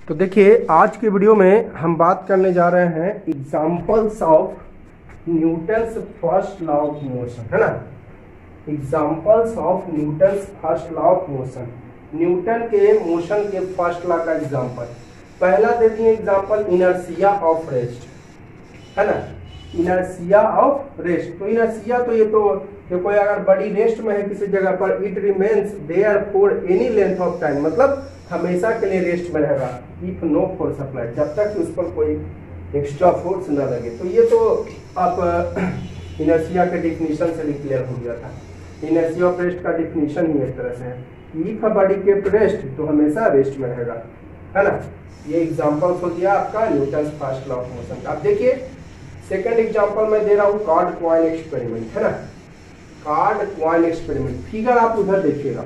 तो देखिए आज के वीडियो में हम बात करने जा रहे हैं examples of Newton's first law of motion, है ना। Examples of Newton's first law of motion, Newton के मोशन के फर्स्ट लॉ का एग्जाम्पल। पहला देखिए एग्जाम्पल इनर्शिया ऑफ रेस्ट, है ना। इनर्शिया ऑफ रेस्ट, तो इनर्शिया तो ये तो देखो अगर बड़ी रेस्ट में है किसी जगह पर, it remains there for any length of time, मतलब हमेशा के लिए रेस्ट में रहेगा। इफ नो फोर्स अप्लाइड, जब तक उस पर कोई एक्स्ट्रा फोर्स न लगे। तो ये तो आप इनर्शिया के डिफिनीशन से क्लियर हो गया था। इनर्शिया ऑफ रेस्ट का डिफिनीशन ही एक तरह से है, if a body kept rest, तो हमेशा रेस्ट में रहेगा, है ना। ये एग्जांपल हो गया आपका Newton first law of motion. अब देखिए सेकंड एग्जांपल मैं दे रहा हूँ कार्ड कॉइन एक्सपेरिमेंट, है ना। कार्ड कॉइन एक्सपेरिमेंट, फिगर आप उधर देखिएगा,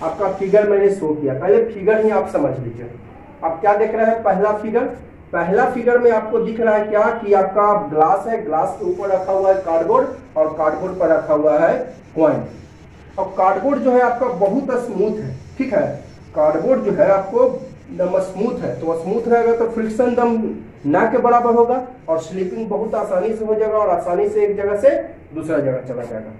आपका फिगर मैंने शो किया, पहले फिगर ही आप समझ लीजिए। आप क्या देख रहे हैं, पहला फिगर में आपको दिख रहा है क्या कि आपका ग्लास है, ग्लास के ऊपर रखा हुआ है कार्डबोर्ड और कार्डबोर्ड पर रखा हुआ है कॉइन। और कार्डबोर्ड जो है आपका बहुत स्मूथ है, ठीक है। कार्डबोर्ड जो है आपको एकदम स्मूथ है, तो स्मूथ रहेगा तो फ्रिक्शन दम ना के बराबर होगा और स्लिपिंग बहुत आसानी से हो जाएगा और आसानी से एक जगह से दूसरा जगह चला जाएगा।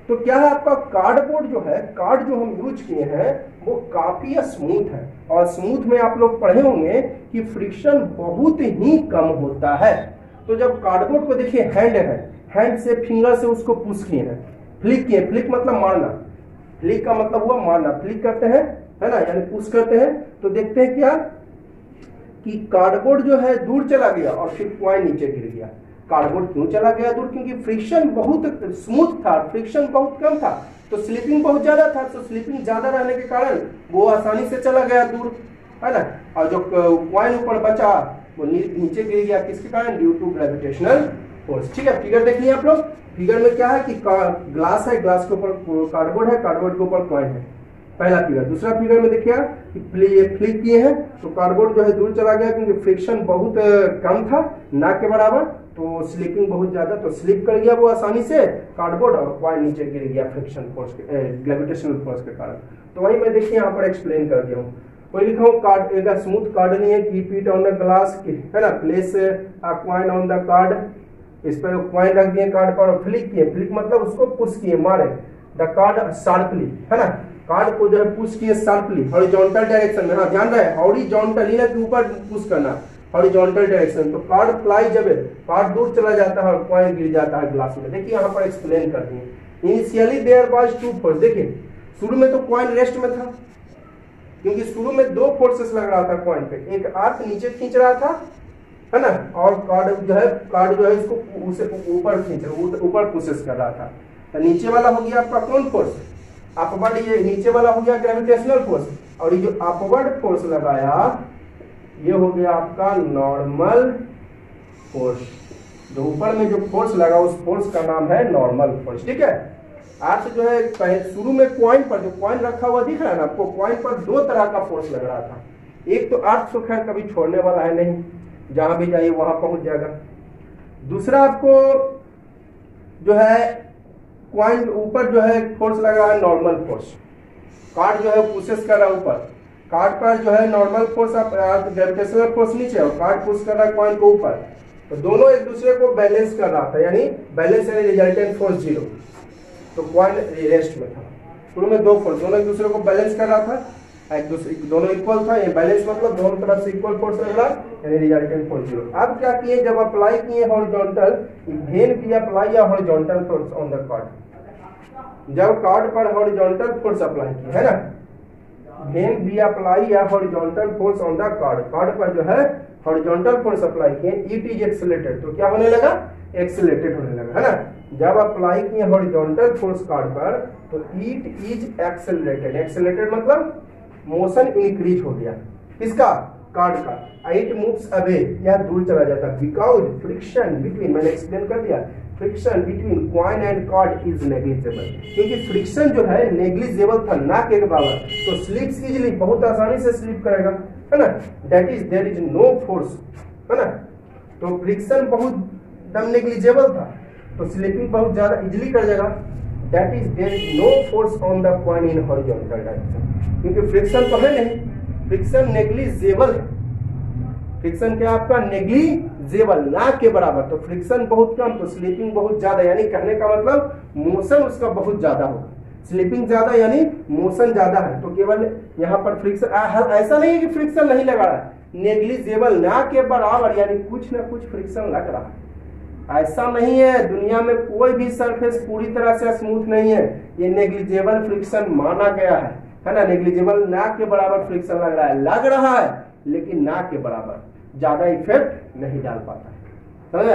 तो क्या है आपका कार्डबोर्ड जो है, कार्ड जो हम यूज किए हैं वो काफी स्मूथ है, और स्मूथ में आप लोग पढ़े होंगे कि फ्रिक्शन बहुत ही कम होता है। तो जब कार्डबोर्ड को देखिए हैंड है, हैंड से फिंगर से उसको पुश किए हैं, फ्लिक किए, फ्लिक मतलब मारना, फ्लिक का मतलब हुआ मारना, फ्लिक करते हैं, है ना, यानी पुश करते हैं, तो देखते हैं क्या कि कार्डबोर्ड जो है दूर चला गया और फिर कॉइन नीचे गिर गया। कार्डबोर्ड क्यों चला गया दूर, क्योंकि फ्रिक्शन बहुत स्मूथ था, फ्रिक्शन बहुत कम था, तो स्लिपिंग बहुत ज्यादा था, तो स्लिपिंग ज्यादा रहने के कारण वो आसानी से चला गया दूर, है ना। और जो कॉइन ऊपर बचा वो नीचे गिर गया, किसके कारण, ड्यू टू ग्रेविटेशनल फोर्स। ठीक है, फिगर देख लिया आप लोग। फिगर में क्या है कि ग्लास है, ग्लास के ऊपर कार्डबोर्ड है, कार्डबोर्ड के ऊपर कॉइन है, पहला फिगर। दूसरा फिगर में देखिए कि फ्लिक किए हैं तो कार्डबोर्ड जो है दूर चला गया, क्योंकि फ्रिक्शन बहुत कम था, ना के बराबर, तो स्लिपिंग बहुत ज्यादा, तो स्लिप कर गया वो आसानी से कार्डबोर्ड और कॉइन नीचे गिर गया फ्रिक्शन फोर्स के, ग्रेविटेशनल फोर्स के कारण। तो वही मैं देखिए यहाँ पर एक्सप्लेन कर दिया हूँ। कोई लिखा हूँ कार्ड, एक स्मूथ कार्ड नहीं है, keep it on the glass, है ना, place a coin on the card, इस पर कॉइन रख दिए कार्ड पर और फ्लिक किए, फ्लिक मतलब उसको पुश किए, मारे द कार्ड शार्पली, है ना, कार्ड को जो है पुश किए शार्पली हॉरिजॉन्टल डायरेक्शन में। हाँ ध्यान रहे, हॉरिजॉन्टल ना के ऊपर पुश करना, हॉरिजॉन्टल डायरेक्शन। तो कार्ड फ्लाई जब कार्ड दूर चला जाता है और कॉइन गिर जाता है ग्लास में। देखिए यहाँ पर एक्सप्लेन कर दिए। Initially there was two force, देखिए शुरू में तो कॉइन रेस्ट में था, क्योंकि शुरू में दो फोर्सेस लग रहा था कॉइन पे, एक अर्थ नीचे खींच रहा था, है ना, और कार्ड जो है इसको ऊपर खींच, ऊपर पुशेस कर रहा था। तो नीचे वाला हो गया आपका कौन फोर्स, अपवर्ड, ये नीचे वाला हो गया ग्रेविटेशनल फोर्स, और ये जो अपवर्ड फोर्स लगाया ये हो गया आपका नॉर्मल फोर्स। जो ऊपर में जो फोर्स लगा उस फोर्स का नाम है नॉर्मल फोर्स, ठीक है। अर्थ जो है शुरू में कॉइन पर, जो कॉइन रखा हुआ दिख रहा है ना आपको, कॉइन पर दो तरह का फोर्स लग रहा था। एक तो अर्थ तो खैर कभी छोड़ने वाला है नहीं, जहां भी जाइए वहां पहुंच जाएगा। दूसरा आपको जो है कॉइन ऊपर जो है फोर्स लगा है नॉर्मल फोर्स, कार्ड जो है पुशेस कर रहा है ऊपर, कार्ड पर जो है नॉर्मल फोर्स ग्रेविटेशनल फोर्स नीचे और कार्ड पुश कर रहा है कॉइन को ऊपर। तो दोनों एक दूसरे को बैलेंस कर रहा था, यानी बैलेंस यानी रिजल्टेंट फोर्स 0। तो कॉइन रेस्ट में था, शुरू में दो फोर्स दोनों एक दूसरे को बैलेंस कर रहा था, एक दूसरे दोनों इक्वल था, ये बैलेंस मतलब दोनों तरफ से इक्वल फोर्स लग रहा यानी रिजल्टेंट फोर्स 0। अब क्या किए, जब अप्लाई किए हॉरिजॉन्टल, वेन बी अप्लाई या horizontal force on the card, जब कार्ड पर हॉरिजॉन्टल फोर्स अप्लाई किए, है ना, वेन बी अप्लाई या horizontal force on the card, card पर जो है हॉरिजॉन्टल फोर्स अप्लाई किए, इट इज एक्सेलरेटेड, तो क्या होने लगा, एक्सेलरेटेड होने लगा, है ना। जब अप्लाई किए हॉरिजॉन्टल फोर्स कार्ड पर तो इट इज एक्सेलरेटेड, एक्सेलरेटेड मतलब मोशन इंक्रीज हो गया, किसका, कार्ड का। इट मूव्स अवे, यह दूर चला जाता, बिकॉज फ्रिक्शन बिटवीन, मैंने एक्सप्लेन कर दिया, friction between coin and card is negligible, क्योंकि फ्रिक्शन जो है नेग्लिजिबल था, ना के बराबर, तो स्लिप्स इजीली, बहुत आसानी से स्लिप करेगा, है ना। That is there is no force, है ना। तो फ्रिक्शन बहुत दम नेग्लिजिबल था, तो स्लिपिंग बहुत ज्यादा इजीली कर जाएगा। That is there is no force on the coin in horizontal direction, क्योंकि फ्रिक्शन तो है नहीं, फ्रिक्शन नेग्लिजेबल है, फ्रिक्शन क्या आपका नेग्लिजेबल, ना के बराबर। तो फ्रिक्शन बहुत कम तो स्लिपिंग बहुत ज्यादा, यानी कहने का मतलब मोशन उसका बहुत ज्यादा होगा। स्लिपिंग ज्यादा यानी मोशन ज्यादा है। तो केवल यहाँ पर फ्रिक्शन, ऐसा नहीं है कि फ्रिक्शन नहीं लगा रहा है, नेग्लिजेबल ना के बराबर यानी कुछ ना कुछ फ्रिक्शन लग रहा है। ऐसा नहीं है, दुनिया में कोई भी सरफेस पूरी तरह से स्मूथ नहीं है, ये नेग्लिजेबल फ्रिक्शन माना गया है ना। नेग्लिजेबल ना के बराबर फ्रिक्शन लग रहा है लेकिन ना के बराबर, ज्यादा इफेक्ट नहीं डाल पाता है। समझ,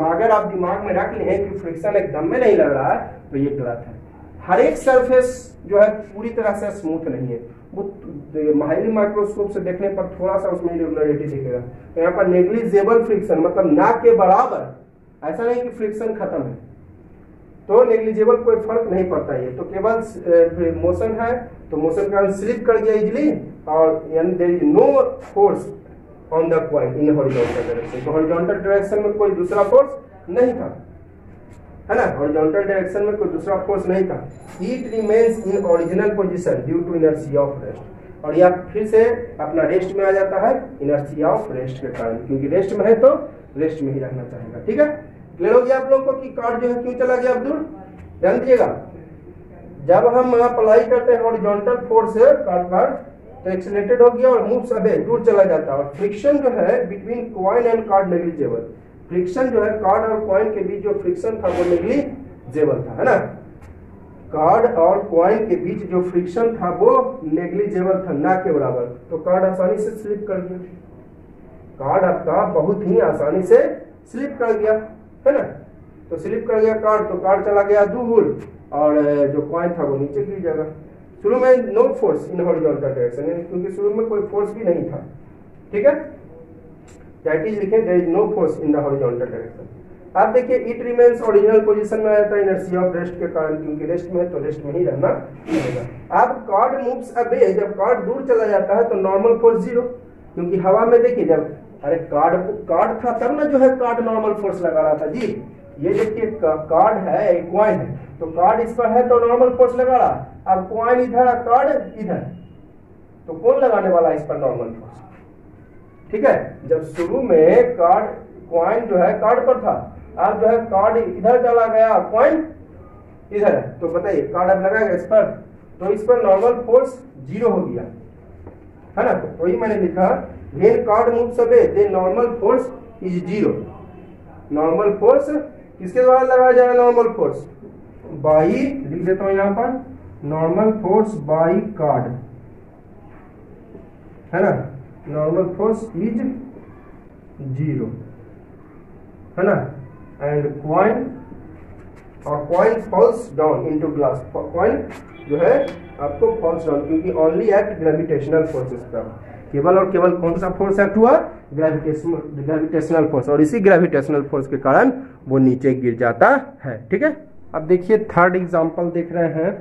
अगर आप दिमाग में रख लें कि फ्रिक्शन एकदम में नहीं लग रहा है तो ये गलत है। हर एक सरफेस जो है पूरी तरह से स्मूथ नहीं है, वो हाईली माइक्रोस्कोप से देखने पर थोड़ा सा उसमें इरेगुलरिटी दिखेगा। तो यहाँ पर नेग्लिजेबल फ्रिक्शन मतलब ना के बराबर, ऐसा नहीं कि फ्रिक्शन खत्म है तो नेग्लिजेबल कोई फर्क नहीं पड़ता है। तो केवल मोशन है तो मोशन का स्लिप कर गया इजिली, और यानी there is no force on the point in horizontal direction. तो हॉरिजॉन्टल डायरेक्शन में कोई दूसरा फोर्स नहीं था, है ना, हॉरिजॉन्टल डायरेक्शन में कोई दूसरा फोर्स नहीं था। It remains in original position due to inertia of rest, और यह फिर से अपना रेस्ट में आ जाता है इनर्शिया ऑफ रेस्ट के कारण, क्योंकि रेस्ट में है तो रेस्ट में ही रहना चाहेगा। ठीक है, क्लियर हो गया आप लोगों को कि कार्ड जो है क्यों चला गया अब्दुल? ध्यान दीजिएगा, जब हम अप्लाई करते हैं हॉरिजॉन्टल फोर्स कार्ड पर तो एक्सीलरेटेड हो गया और मूव्स अवे, दूर चला जाता है। और फ्रिक्शन जो है between coin and card negligible, friction जो है कार्ड और कॉइन के बीच जो फ्रिक्शन था वो नेग्लिजेबल था, है ना। कार्ड और कॉइन के बीच जो फ्रिक्शन था वो नेग्लिजेबल था, ना के बराबर। तो कार्ड आसानी से स्लिप कर गया, कार्ड आपका बहुत ही आसानी से स्लिप कर गया, है ना। तो स्लिप कर गया कार्ड, तो कार्ड चला गया दूर और जो कॉइन था वो नीचे गिर जाएगा। शुरू में no force in horizontal direction, क्योंकि शुरू में कोई फोर्स भी नहीं था। ठीक है, दैट इज लिखे there is no force in the horizontal direction. आप देखिए इट रिमेन्स ओरिजिनल पोजीशन में आता है इनर्शिया ऑफ रेस्ट के कारण, क्योंकि रेस्ट में है तो रेस्ट में ही रहना पड़ेगा। अब कार्ड मूव्स अवे, जब कार्ड दूर चला जाता है तो नॉर्मल फोर्स जीरो, क्योंकि हवा में देखिए जब कार्ड था तब ना जो है कार्ड नॉर्मल फोर्स लगा रहा था जी। ये देखिए कार्ड है, एक कॉइन है, तो कार्ड इस पर है तो नॉर्मल फोर्स लगा रहा, अब कॉइन इधर है कार्ड इधर, तो कौन लगाने वाला है इस पर नॉर्मल फोर्स? ठीक है, जब शुरू में कार्ड कॉइन जो है कार्ड पर था, अब जो है कार्ड इधर चला गया, कॉइन इधर है, तो बताइए कार्ड अब लगाएगा इस पर, तो इस पर नॉर्मल फोर्स जीरो हो गया, है ना। तो वही मैंने लिखा when card moves away then normal force is zero। Normal force किसके द्वारा लगाया जाएगा? नॉर्मल फोर्स बाई, लिख देता हूं यहां पर, नॉर्मल फोर्स बाई कार्ड, है ना। नॉर्मल फोर्स इज जीरो, है ना। एंड कॉइन, और coin falls down into glass, coin जो है आपको फॉल्स डाउन, क्योंकि ओनली एक्ट ग्रेविटेशनल फोर्सेस पर, केवल और केवल कौन सा फोर्स एक्ट हुआ? ग्रेविटेशनल फोर्स, और इसी ग्रेविटेशनल फोर्स के कारण वो नीचे गिर जाता है। ठीक है, अब देखिए थर्ड एग्जांपल देख रहे हैं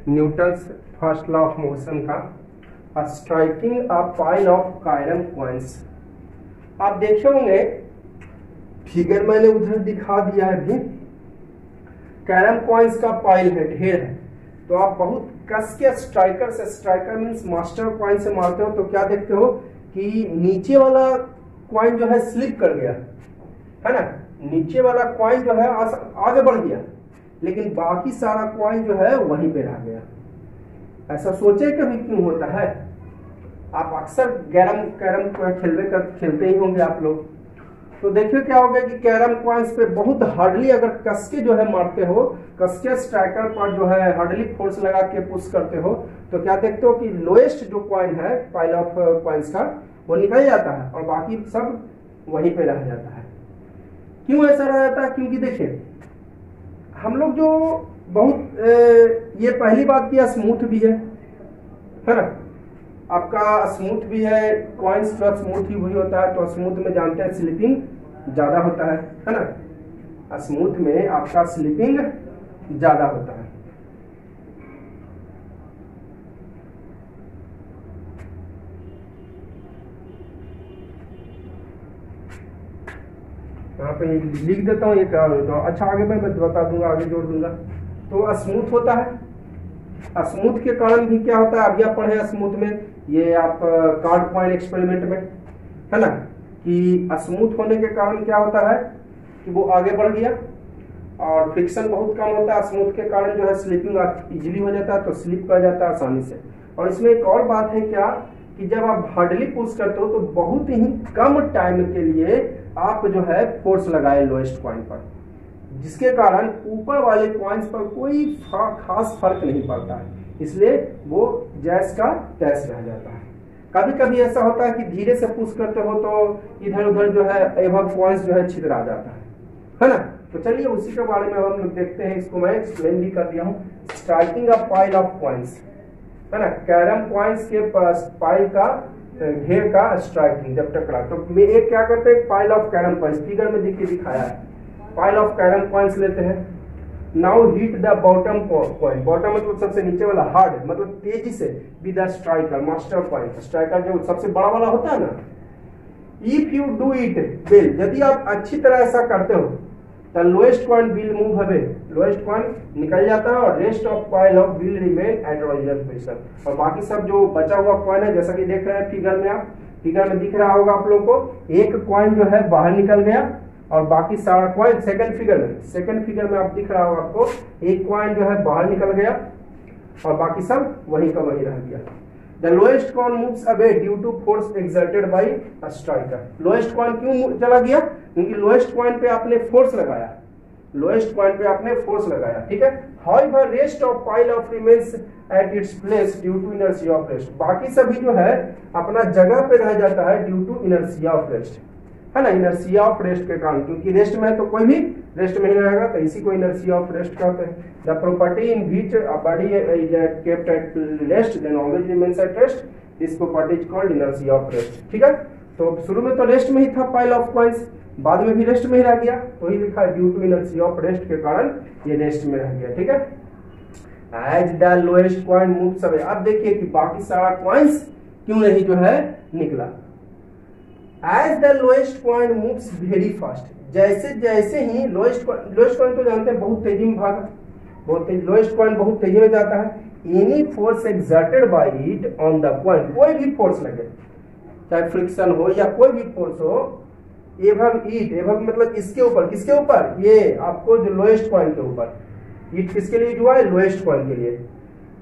Newton's first law of motion का, striking a pile of carrom coins. आप देखे होंगे फिगर मैंने उधर दिखा दिया है अभी, कैरम कॉइंस का पाइल है, ढेर है, तो आप बहुत कस के स्ट्राइकर से, स्ट्राइकर मींस मास्टर कॉइन से मारते हो तो क्या देखते हो कि नीचे वाला कॉइन जो है स्लिप कर गया, है ना। नीचे वाला कॉइन जो है आगे बढ़ गया, लेकिन बाकी सारा कॉइन जो है वहीं पे रह गया। ऐसा सोचे कभी क्यों होता है? आप अक्सर कैरम खेलते ही होंगे आप लोग, तो देखिए क्या होगा कि कैरम कॉइन्स पे बहुत हार्डली अगर कसके जो है मारते हो, कसके स्ट्राइकर पर जो है हार्डली फोर्स लगा के पुश करते हो, तो क्या देखते हो कि लोएस्ट जो कॉइन है पाइल ऑफ कॉइन्स का वो निकल जाता है और बाकी सब वहीं पे रह जाता है। क्यों ऐसा रह जाता है? क्योंकि देखिए हम लोग जो बहुत ये पहली बात किया स्मूथ भी है ना, आपका स्मूथ भी है, कॉइन्स का स्मूथ ही वही होता है, तो स्मूथ में जानते हैं स्लिपिंग ज्यादा होता है ना। स्मूथ में आपका स्लिपिंग ज्यादा होता है। यहाँ पे लिख देता हूँ एक, अच्छा आगे मैं बता दूंगा, आगे जोड़ दूंगा। तो स्मूथ होता है, स्मूथ के कारण भी क्या होता है, अब यह पढ़े स्मूथ में ये आप कार्ड कॉइन एक्सपेरिमेंट में, है ना, कि स्मूथ होने के कारण क्या होता है कि वो आगे बढ़ गया और फ्रिक्शन बहुत कम होता है, स्मूथ के कारण जो है स्लिपिंग इजीली हो जाता है, तो स्लिप कर जाता है आसानी से। और इसमें एक और बात है क्या कि जब आप हार्डली पुश करते हो तो बहुत ही कम टाइम के लिए आप जो है फोर्स लगाए लोएस्ट पॉइंट पर, जिसके कारण ऊपर वाले पॉइंट्स पर कोई खास फर्क नहीं पड़ता है, इसलिए वो जैस का तैस रह जाता है। कभी कभी ऐसा होता है कि धीरे से पुश करते हो तो इधर उधर जो है एबव पॉइंट्स जो है छितरा जाता है ना। तो चलिए उसी के बारे में हम लोग देखते हैं, इसको मैं एक्सप्लेन भी कर दिया हूँ। Striking a pile of points, है ना, कैरम पॉइंट्स के पास पाइल का घेर का स्ट्राइकिंग जब टकरा, तो मैं एक क्या करते हैं, pile of carrom points figure में दिखाया है, पाइल ऑफ कैरम पॉइंट्स लेते हैं। Now hit the bottom point, bottom मतलब सबसे नीचे वाला, हार्ड मतलब तेजी से, with the striker master point, striker जो सबसे बड़ा वाला होता है ना। If you do it well, यदि आप अच्छी तरह ऐसा करते हो तो lowest point will move away, lowest point निकल जाता है और rest of coil of will remain at original position, और बाकी सब जो बचा हुआ कॉइन है, जैसा कि देख रहे हैं फिगर में, आप फिगर में दिख रहा होगा आप लोगों को, एक कॉइन जो है बाहर निकल गया और बाकी सारा कॉइन सेकंड फिगर में आप दिख रहा होगा आपको, एक कॉइन जो है बाहर निकल गया और बाकी सब वहीं का वहीं रह गया। The lowest coin moves away due to force exerted by a striker. Lowest coin क्यों चला गया? क्योंकि lowest coin पे आपने फोर्स लगाया, lowest coin पे आपने फोर्स लगाया, ठीक है। However, rest of pile of remains at its place due to inertia of rest. बाकी सभी जो है अपना जगह पे रह जाता है due to inertia of rest, है ना, इनर्शिया ऑफ रेस्ट के कारण, क्योंकि रेस्ट में है तो कोई भी रेस्ट में ही रहेगा, तो इसी को इनर्शिया ऑफ रेस्ट कहते हैं। The property in which a body is kept at rest then always remains at rest, this property is called inertia of rest, ठीक है। तो शुरू में तो रेस्ट में ही था पाइल ऑफ कॉइंस, बाद में भी रेस्ट में ही रह गया, तो ही लिखा due to inertia of rest के कारण ये रेस्ट में रह गया, ठीक है। As the lowest coin moves away, अब देखिए कि बाकी सारा कॉइंस क्यों नहीं जो है निकला। As the lowest point moves very fast, जैसे जैसे ही लोएस्ट पॉइंट तो जानते हैं बहुत तेजी में भागा, बहुत तेज, लोएस्ट पॉइंट बहुत तेजी में जाता है। Any force exerted by it on the point, कोई भी फोर्स लगे, चाहे फ्रिक्शन हो या कोई भी फोर्स हो, एवं इट, एवं मतलब इसके ऊपर, किसके ऊपर, ये आपको जो लोएस्ट पॉइंट के ऊपर, इट किसके लिए हुआ है, लोएस्ट पॉइंट के लिए।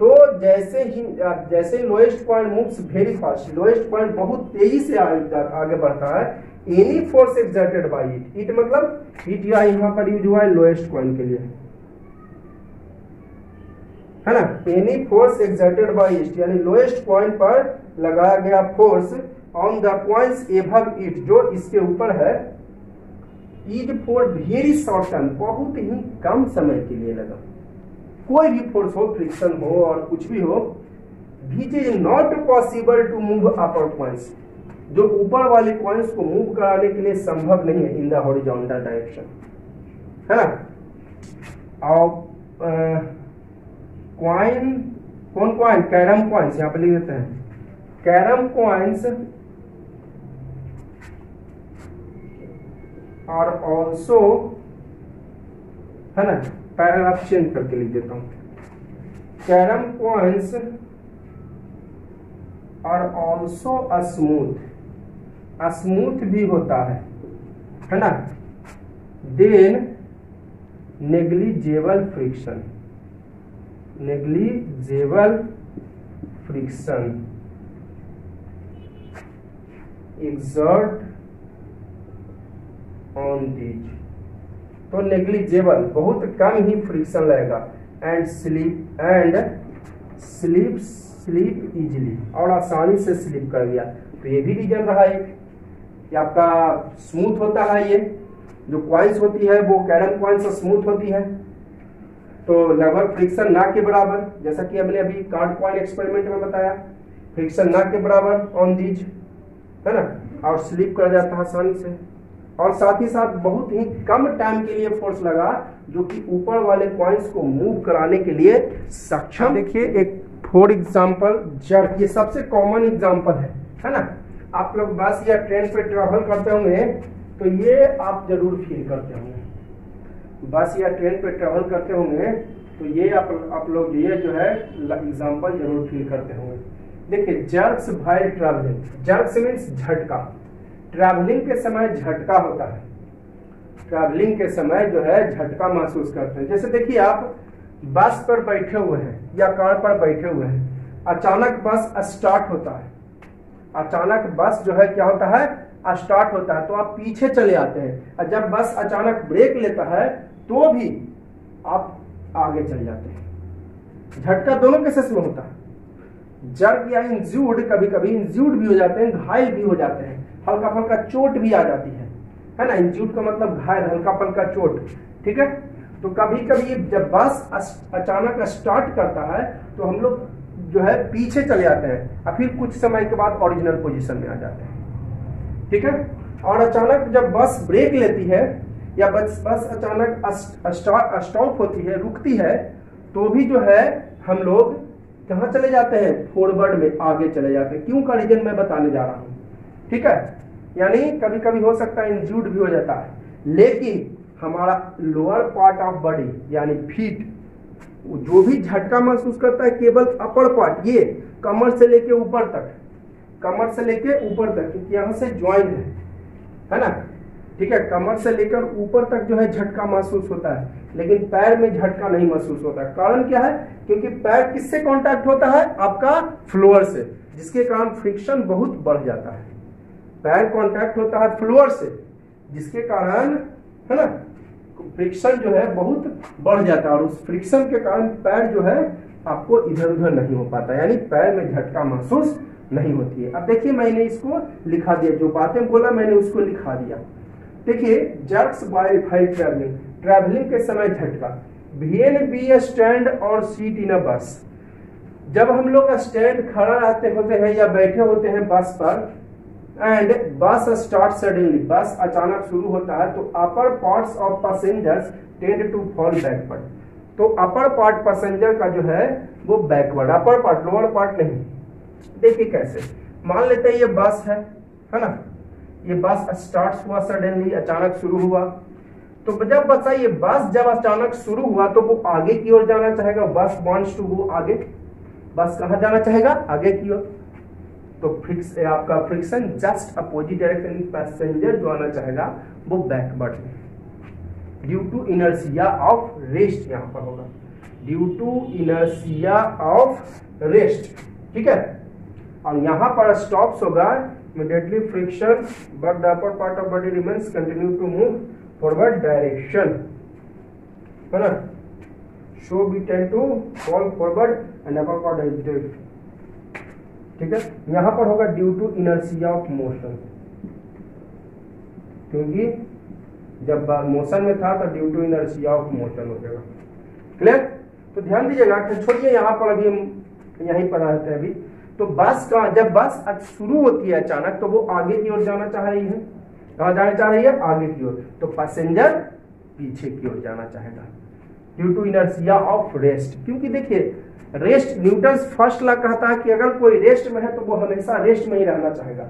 तो जैसे lowest point moves very fast, lowest point बहुत तेजी से आगे बढ़ता है। Any force exerted by it, it मतलब इट यहाँ पर यूज हुआ है लोएस्ट पॉइंट के लिए, है ना। Any force exerted by it यानी लोएस्ट पॉइंट पर लगाया गया force on the points above it, जो इसके ऊपर है, is for very short term, बहुत ही कम समय के लिए लगा। कोई भी फोर्स हो, फ्रिक्शन हो और कुछ भी हो, which is not possible to move upper points, जो ऊपर वाले पॉइंट्स को मूव कराने के लिए संभव नहीं है इन द हॉरिजॉन्टल डायरेक्शन, है ना। और कॉइन, कौन कॉइन, कैरम कॉइन्स, यहाँ पे लिख देते हैं, कैरम कॉइन्स आर ऑल्सो, है ना, पैराग्राफ चेंज करके लिख देता हूं, carrom coins are also smooth, smooth भी होता है ना, then negligible friction, negligible friction exert on these, तो नेग्लिजेबल बहुत कम ही फ्रिक्शन रहेगा, एंड स्लीप इजीली, और आसानी से स्लीप कर गया। तो ये भी रीजन रहा एक कि आपका स्मूथ होता है, ये जो कॉइन्स होती है वो कैरम कॉइन्स स्मूथ होती है, तो लगभग फ्रिक्शन ना के बराबर, जैसा कि हमने अभी कार्ड कॉइन एक्सपेरिमेंट में बताया, फ्रिक्शन ना के बराबर ऑन दीज, है ना, और स्लिप कर जाता है आसानी से, और साथ ही साथ बहुत ही कम टाइम के लिए फोर्स लगा, जो कि ऊपर वाले पॉइंट्स को मूव कराने के लिए सक्षम। देखिए एक फॉर एग्जांपल जर्क, ये सबसे कॉमन एग्जांपल है ना। आप लोग बस या ट्रेन पे ट्रैवल करते होंगे तो ये आप जरूर फील करते होंगे, बस या ट्रेन पे ट्रैवल करते होंगे तो ये आप लोग ये जो है एग्जांपल जरूर फील करते होंगे। देखिए jerks while travelling, jerks means झटका, ट्रैवलिंग के समय झटका होता है, ट्रैवलिंग के समय जो है झटका महसूस करते हैं। जैसे देखिए आप बस पर बैठे हुए हैं या कार पर बैठे हुए हैं, अचानक बस स्टार्ट होता है, अचानक बस जो है क्या होता है स्टार्ट होता है, तो आप पीछे चले आते हैं, और जब बस अचानक ब्रेक लेता है तो भी आप आगे चले जाते हैं। झटका दोनों केसेस में होता है, जर्क या इंज्यूर्ड, कभी कभी इंज्यूर्ड भी हो जाते हैं, घायल भी हो जाते हैं, हल्का फुल्का चोट भी आ जाती है ना। इंज्यूर्ड का मतलब घायल, हल्का फुल्का चोट, ठीक है। तो कभी कभी जब बस अचानक स्टार्ट करता है तो हम लोग जो है पीछे चले आते हैं और फिर कुछ समय के बाद ओरिजिनल पोजीशन में आ जाते हैं, ठीक है। और अचानक जब बस ब्रेक लेती है या बस अचानक स्टॉप होती है, रुकती है, तो भी जो है हम लोग कहाँ चले जाते हैं, फॉरवर्ड में आगे चले जाते हैं। क्यों का रीजन मैं बताने जा रहा हूँ, ठीक है। यानी कभी कभी हो सकता है इंज्यूर्ड भी हो जाता है, लेकिन हमारा लोअर पार्ट ऑफ बॉडी यानी फीट जो भी झटका महसूस करता है केवल अपर पार्ट, ये कमर से लेके ऊपर तक, कमर से लेके ऊपर तक, क्योंकि यहाँ से ज्वाइन है ना, ठीक है। कमर से लेकर ऊपर तक जो है झटका महसूस होता है, लेकिन पैर में झटका नहीं महसूस होता। कारण क्या है, क्योंकि पैर किससे कांटेक्ट होता है, आपका फ्लोर से, जिसके कारण फ्रिक्शन बहुत बढ़ जाता है। पैर कांटेक्ट होता है फ्लोर से, जिसके कारण है ना फ्रिक्शन जो है बहुत बढ़ जाता है, और उस फ्रिक्शन के कारण पैर जो है आपको इधर उधर नहीं हो पाता, यानी पैर में झटका महसूस नहीं होती है। अब देखिए मैंने इसको लिखा दिया, जो बातें बोला मैंने उसको लिखा दिया। देखिए जर्क्स व्हाइल ट्रैवलिंग, ट्रैवलिंग के समय झटका। VN बी स्टैंड और सीट इन अ बस, जब हम लोग स्टैंड खड़ा रहते होते हैं या बैठे होते हैं बस पर, एंड बस स्टार्ट सडनली, बस अचानक शुरू होता है, तो upper parts of passengers tend to fall backward. तो अपर पार्ट पैसेंजर का जो है वो backward, upper part, lower part नहीं। देखिए कैसे, मान लेते हैं ये बस है ना, ये बस स्टार्ट हुआ सडनली, अचानक शुरू हुआ, तो जब बच्चा ये बस जब अचानक शुरू हुआ तो वो आगे की ओर जाना चाहेगा, बस वांट्स टू गो आगे, बस कहाँ जाना चाहेगा, आगे की ओर। तो आपका friction just opposite direction, passenger जो आना चाहेगा वो बैकवर्ड में, due to inertia of rest, यहाँ पर होगा due to inertia of rest, ठीक है। और यहाँ पर स्टॉप्स होगा immediately friction, but the upper part of body remains continue to move forward direction, है ना। So we tend to fall forward and upper part hesitate, ठीक है। यहां पर होगा due to inertia of motion, क्योंकि जब मोशन में था तो due to inertia of motion हो जाएगा। क्लियर? तो ध्यान दीजिएगा, छोड़िए यहाँ पर, अभी हम यहीं पर रहते हैं अभी। तो बस का जब बस शुरू होती है अचानक, तो वो आगे की ओर जाना चाह रही है, कहाँ जाना चाह रही है, आगे की ओर, तो पैसेंजर पीछे की ओर जाना चाहेगा due to inertia of rest. क्योंकि देखिए रेस्ट, न्यूटन फर्स्ट लॉ कहता है कि अगर कोई रेस्ट में है तो वो हमेशा रेस्ट में ही रहना चाहेगा,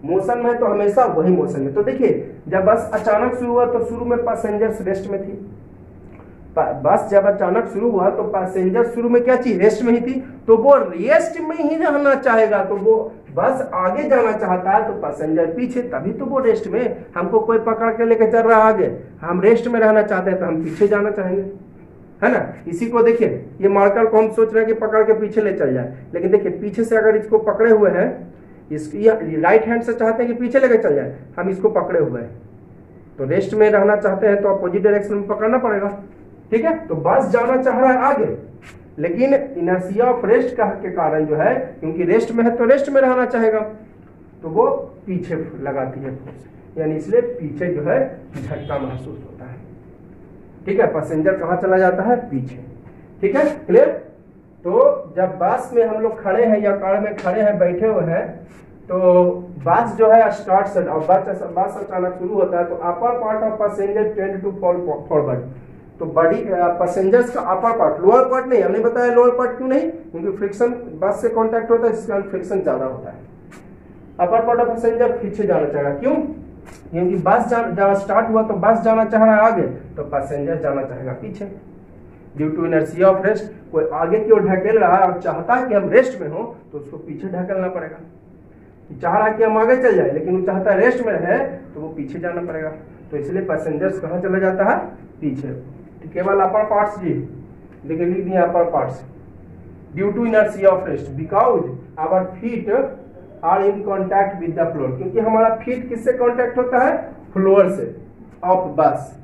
मोशन में है तो हमेशा वही मोशन में। तो देखिए जब बस अचानक शुरू हुआ तो शुरू में पैसेंजर्स रेस्ट में थी, बस जब अचानक शुरू हुआ तो पैसेंजर शुरू में क्या चीज, रेस्ट में ही थी, तो वो रेस्ट में ही रहना चाहेगा, तो वो बस आगे जाना चाहता है तो पैसेंजर पीछे, तभी तो वो रेस्ट में। हमको कोई पकड़ के लेके चल रहा है आगे, हम रेस्ट में रहना चाहते हैं तो हम पीछे जाना चाहेंगे, है ना। इसी को देखिए, ये मार्कर को हम सोच रहे हैं कि पकड़ के पीछे ले चल जाए, लेकिन देखिए पीछे से अगर इसको पकड़े हुए हैं, इसकी राइट हैंड से चाहते हैं कि पीछे लेके चल जाए, हम इसको पकड़े हुए हैं, तो रेस्ट में रहना चाहते हैं तो अपोजिट डायरेक्शन में पकड़ना पड़ेगा, ठीक है। तो बस जाना चाह रहा है आगे, लेकिन इनर्शिया ऑफ रेस्ट के कारण जो है, क्योंकि रेस्ट में है तो रेस्ट में रहना चाहेगा, तो वो पीछे लगाती है, यानी इसलिए पीछे जो है झटका महसूस होता है, ठीक है। पैसेंजर कहाँ चला जाता है, पीछे, ठीक है। क्लियर? तो जब बस में हम लोग खड़े हैं या कार में खड़े हैं, बैठे हुए हैं, तो बस जो है स्टार्ट से, और बस अचानक शुरू होता है, तो upper part of passenger tend to fall forward, तो बॉडी पैसेंजर्स का अपर पार्ट, लोअर पार्ट नहीं, हमने बताया लोअर पार्ट क्यों नहीं, क्योंकि फ्रिक्शन बस से कांटेक्ट होता है, जिसके कारण फ्रिक्शन ज्यादा होता है। अपर पार्ट ऑफ पैसेंजर पीछे जाना चाहेगा, क्यों, क्योंकि बस जब स्टार्ट हुआ तो बस जाना चाह रहा है आगे, तो पैसेंजर जाना चाहेगा पीछे, due to inertia of rest. कोई आगे की ओर ढकेल रहा है और चाहता है कि हम रेस्ट में हो तो उसको पीछे ढकेलना पड़ेगा। चाह रहा है कि हम आगे चल जाए लेकिन वो चाहता है रेस्ट में है तो वो पीछे जाना पड़ेगा। तो इसलिए पैसेंजर्स कहाँ चला जाता है, पीछे। केवल अपर पार्ट्स जी देखिए लिख दिए upper parts due to inertia of rest because our feet are in contact with the floor, क्योंकि हमारा फीट किससे कॉन्टैक्ट होता है, फ्लोर से ऑफ बस।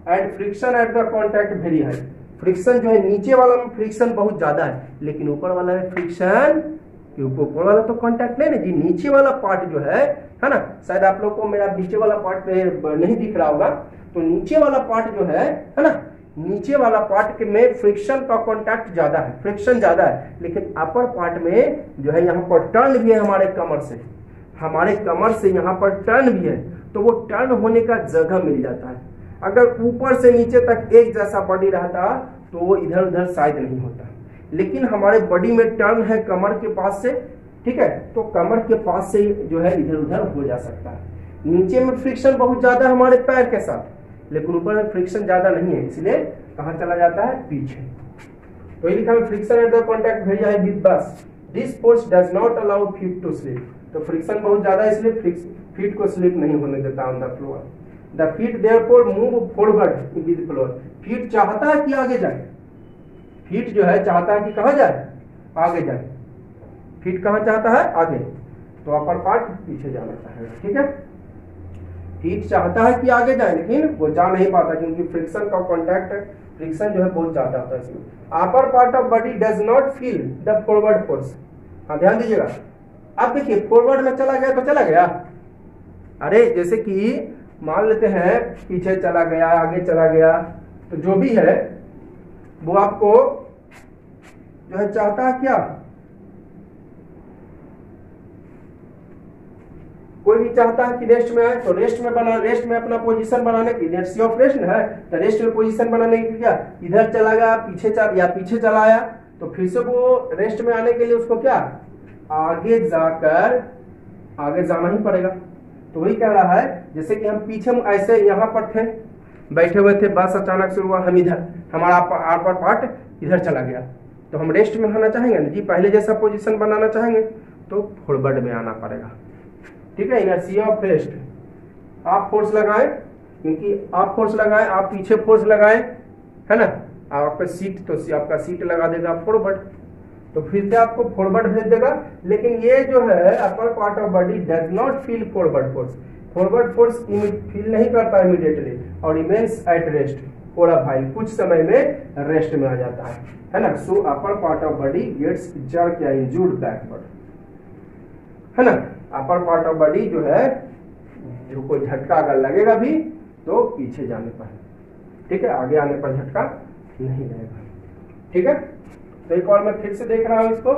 And friction at the contact very high, friction जो है नीचे वाला में फ्रिक्शन बहुत ज्यादा है लेकिन ऊपर वाला में फ्रिक्शन, ऊपर वाला तो कांटेक्ट नहीं जी, नीचे वाला पार्ट जो है ना, शायद आप लोग को मेरा नीचे वाला पार्ट पे नहीं दिख रहा होगा, तो नीचे वाला पार्ट जो है ना, नीचे वाला पार्ट के में फ्रिक्शन का कांटेक्ट ज्यादा है, फ्रिक्शन ज्यादा है, लेकिन अपर पार्ट में जो है यहाँ पर टर्न भी है हमारे कमर से, हमारे कमर से यहाँ पर टर्न भी है, तो वो टर्न होने का जगह मिल जाता है। अगर ऊपर से नीचे तक एक जैसा बॉडी रहता तो वो इधर उधर शायद नहीं होता, लेकिन हमारे बॉडी में टर्न है कमर के पास से, ठीक है, तो कमर के पास से जो है इधर उधर हो जा सकता है। नीचे में फ्रिक्शन बहुत ज्यादा है हमारे पैर के साथ, लेकिन ऊपर में फ्रिक्शन ज्यादा नहीं है, इसलिए कहाँ चला जाता है, पीछे। तो ये लिखा है फ्रिक्शन एट द कॉन्टैक्ट भेजा है with bus, this force does not allow feet to slip, तो फ्रिक्शन बहुत ज्यादा है इसलिए फीट को स्लिप नहीं होने देता on the floor. The feet therefore move forward with floor, feet चाहता है कि आगे जाए, फीट जो है चाहता है कि कहाँ जाए, आगे जाए, फीट कहाँ चाहता है, आगे, तो अपर पार्ट पीछे जाना चाहेगा, ठीक है। फीट चाहता है कि आगे जाए लेकिन वो जा नहीं पाता क्योंकि फ्रिक्शन का कांटेक्ट, फ्रिक्शन जो है बहुत ज्यादा होता है इसमें। अपर part of body does not feel the forward force, हाँ ध्यान दीजिएगा। अब देखिए फॉरवर्ड में चला गया तो चला गया, अरे जैसे कि मान लेते हैं पीछे चला गया, आगे चला गया, तो जो भी है वो आपको जो है चाहता है क्या, कोई भी चाहता है कि रेस्ट में आए, तो रेस्ट में बना, रेस्ट में अपना पोजीशन बनाने की, इनर्शिया ऑफ रेस्ट है तो रेस्ट में पोजीशन बनाने की क्या, इधर चला गया पीछे पीछे चला आया, तो फिर से वो रेस्ट में आने के लिए उसको क्या, आगे जाकर आगे जाना ही पड़ेगा। तो वही कह रहा है जैसे कि हम पीछे ऐसे यहाँ पर थे, बैठे हुए थे, बस अचानक से हुआ हम इधर, हमारा अपर पार्ट इधर चला गया, तो हम रेस्ट में आना चाहेंगे ना जी, पहले जैसा पोजीशन बनाना चाहेंगे तो फॉरवर्ड में आना पड़ेगा, ठीक है। इनर्शिया ऑफ रेस्ट, आप फोर्स लगाएं, क्योंकि आप फोर्स लगाएं, आप पीछे फोर्स लगाएं, है ना, आपका सीट, तो आपका सीट लगा देगा फॉरवर्ड, तो फिर से आपको फॉरवर्ड भेज देगा। लेकिन ये जो है upper part of body does not feel forward force, forward force feel नहीं करता इमीडिएटली और remains at rest for a while, कुछ समय में रेस्ट में आ जाता है ना। So upper part of body gets jerk या इंजूर्ड बैकवर्ड, है ना। अपर पार्ट ऑफ बॉडी जो है जो कोई झटका अगर लगेगा भी तो पीछे जाने पर, ठीक है, आगे आने पर झटका नहीं लगेगा, ठीक है। तो एक और मैं फिर से देख रहा हूं इसको,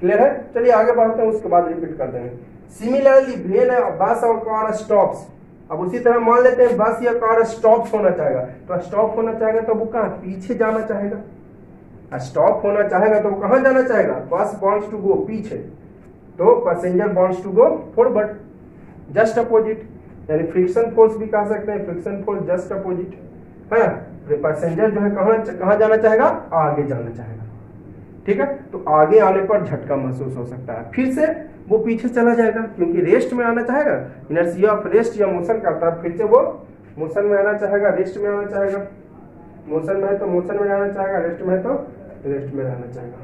क्लियर है। चलिए आगे बढ़ते हैं, उसके बाद रिपीट कर देंगे। सिमिलरली व्हेन अ बस और कार स्टॉप्स, अब उसी तरह मान लेते हैं बस या कार स्टॉप्स होना चाहेगा, तो स्टॉप होना चाहेगा तो वो कहाँ, पीछे जाना चाहेगा। स्टॉप होना चाहेगा तो वो कहाँ जाना चाहेगा, बस वांट्स टू गो पीछे, तो passenger wants to go forward, just opposite, यानी फ्रिक्शन फोर्स भी कह सकते हैं, फ्रिक्शन फोर्स जस्ट अपोजिट, है ना। पैसेंजर जो है कहाँ जाना चाहेगा, आगे जाना चाहेगा, ठीक है। तो आगे आने पर झटका महसूस हो सकता है, फिर से वो पीछे चला जाएगा क्योंकि रेस्ट में आना चाहेगा, इनर्शिया ऑफ रेस्ट या मोशन करता है, फिर से वो मोशन में आना चाहेगा, रेस्ट में आना चाहेगा, मोशन में है तो मोशन में आना चाहेगा, रेस्ट में है तो रेस्ट में रहना चाहेगा,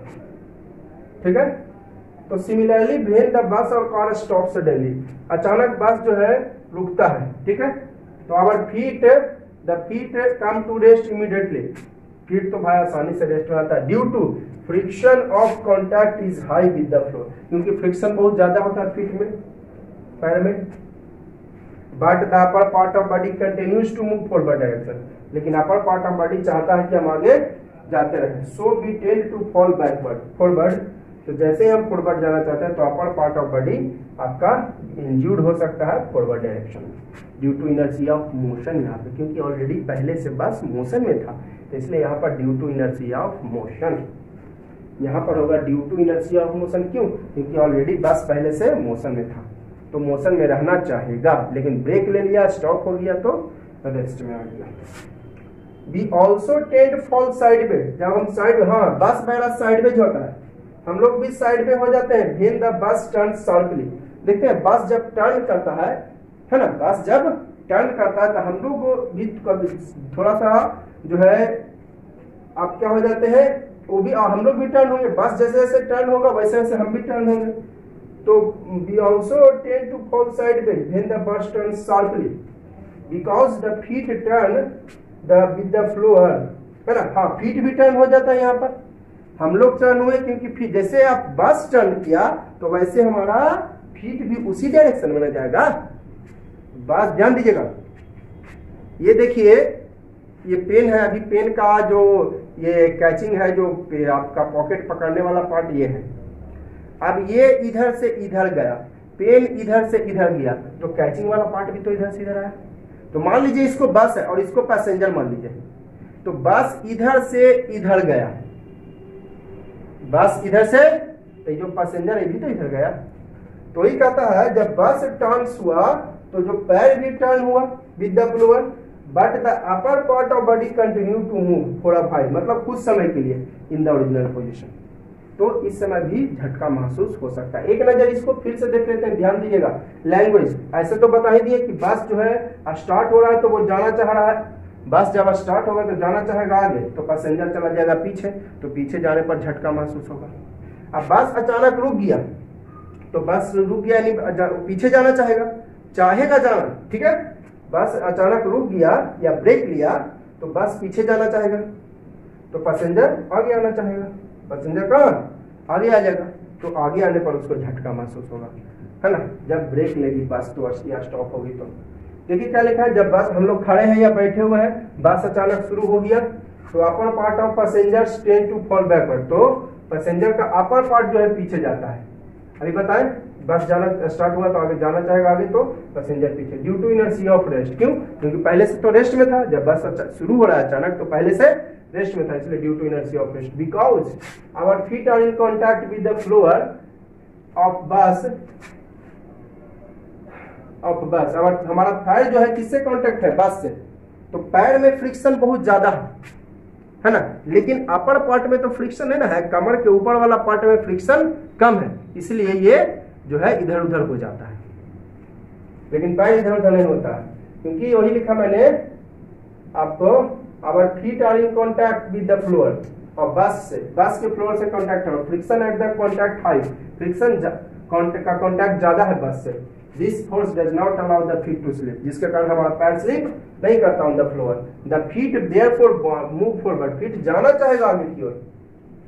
ठीक है। तो सिमिलरली व्हेन द बस और कार स्टॉप सडनली, अचानक बस जो है रुकता है, ठीक है, तो our feet the feet come to rest immediately, feet तो भाई आसानी से रेस्ट में आता है, due to friction of contact is high with the floor, क्योंकि फ्रिक्शन बहुत ज्यादा होता है फीट में, पैर में। But the upper part of body continues to move forward direction, लेकिन अपर पार्ट ऑफ बॉडी चाहता है कि हम आगे जाते रहे, so we tend to fall backward forward, तो जैसे ही हम फॉरवर्ड जाना चाहते हैं तो अपर पार्ट ऑफ बॉडी आपका इंज्यूर्ड हो सकता है forward direction due to inertia of motion यहाँ पे, क्योंकि ऑलरेडी पहले से बस मोशन में था, तो इसलिए यहाँ पर due to inertia of motion, यहाँ पर होगा due to inertia of motion, क्यों, क्योंकि ऑलरेडी बस पहले से मोशन में था, तो मोशन में रहना चाहेगा, लेकिन ब्रेक ले लिया, स्टॉप हो गया तो रेस्ट में आ गया। We also tend fall sideways, जब हम साइड, हाँ बस मेरा साइडवेज होता है, हम लोग भी साइड में हो जाते हैं। When the bus turn sharply, देखते हैं बस जब टर्न करता है ना, बस जब टर्न करता है तो हम लोग भी थोड़ा सा जो है आप क्या हो जाते हैं, वो भी हम लोग भी टर्न होंगे, बस जैसे जैसे टर्न होगा वैसे वैसे हम भी टर्न होंगे। तो we also tend to fall sideways when the bus turn sharply because the feet turn with the floor, है ना, हाँ फीट भी टर्न हो जाता है। यहाँ पर हम लोग टर्न हुए क्योंकि फीट, जैसे आप बस टर्न किया तो वैसे हमारा फीट भी उसी डायरेक्शन में जाएगा। बस ध्यान दीजिएगा, ये देखिए ये पेन है, अभी पेन का जो ये कैचिंग है, जो आपका पॉकेट पकड़ने वाला पार्ट ये है। अब ये इधर से इधर गया, पेन इधर से इधर गया, तो कैचिंग वाला पार्ट भी तो इधर से इधर आया। तो मान लीजिए इसको बस है और इसको पैसेंजर मान लीजिए, तो बस इधर से इधर गया, बस इधर से, तो जो पैसेंजर है भी तो इधर गया। तो ही कहता है जब बस टर्न हुआ तो जो पैर भी टर्न हुआ with the floor, but the upper part of body continue to move for a while, मतलब कुछ समय के लिए इन द ओरिजिनल पोजीशन। तो इस समय भी झटका महसूस हो सकता है। एक नजर इसको फिर से देख लेते हैं, ध्यान दीजिएगा। लैंग्वेज ऐसे तो बता ही दिए कि बस जो है स्टार्ट हो रहा है तो वो जाना चाह रहा है, बस जब स्टार्ट होगा तो जाना चाहेगा आगे, तो पैसेंजर चला जाएगा पीछे, तो पीछे जाने पर झटका महसूस होगा। अब बस अचानक रुक गया, तो बस रुक गया यानी पीछे जाना चाहेगा जाना, ठीक है। बस अचानक रुक गया या ब्रेक लिया तो बस पीछे जाना चाहेगा, तो पैसेंजर आगे आना चाहेगा। पैसेंजर कहाँ आगे आ जाएगा, तो आगे आने पर उसको झटका महसूस होगा, है ना। जब ब्रेक लेगी बस तो या स्टॉप होगी, तो देखिए क्या लिखा है, जब बस हम लोग खड़े हैं या बैठे हुए हैं, बस अचानक शुरू हो गया तो upper part of passenger tend to fall backward, तो पैसेंजर का अपर पार्ट जो है पीछे जाता है। अभी बताएं, बस जाना स्टार्ट हुआ तो आगे जाना चाहेगा आगे, तो पैसेंजर पीछे, due to inertia of rest. क्यों? क्योंकि पहले से तो रेस्ट में था, जब बस शुरू हो रहा है अचानक तो पहले से रेस्ट में था, इसलिए due to inertia of rest. Because our feet are in contact with the floor of bus, हमारा पैर जो है किससे कांटेक्ट है, बस से, तो पैर में फ्रिक्शन बहुत ज्यादा है ना, लेकिन अपर पार्ट में तो फ्रिक्शन है ना, है कमर के ऊपर वाला पार्ट में फ्रिक्शन कम है, इसलिए ये जो है इधर उधर हो जाता है, लेकिन पैर इधर उधर नहीं होता है, क्योंकि वही लिखा मैंने आपको, our feet are in contact with the floor, और बस के फ्लोर से कॉन्टैक्ट है, friction at the contact high, friction का कॉन्टैक्ट ज्यादा है बस से। This force does not allow the feet to slip, जिसके कारण हमारा पैर स्लिप नहीं करता on the floor. The feet therefore move forward, feet जाना चाहेगा आगे की ओर,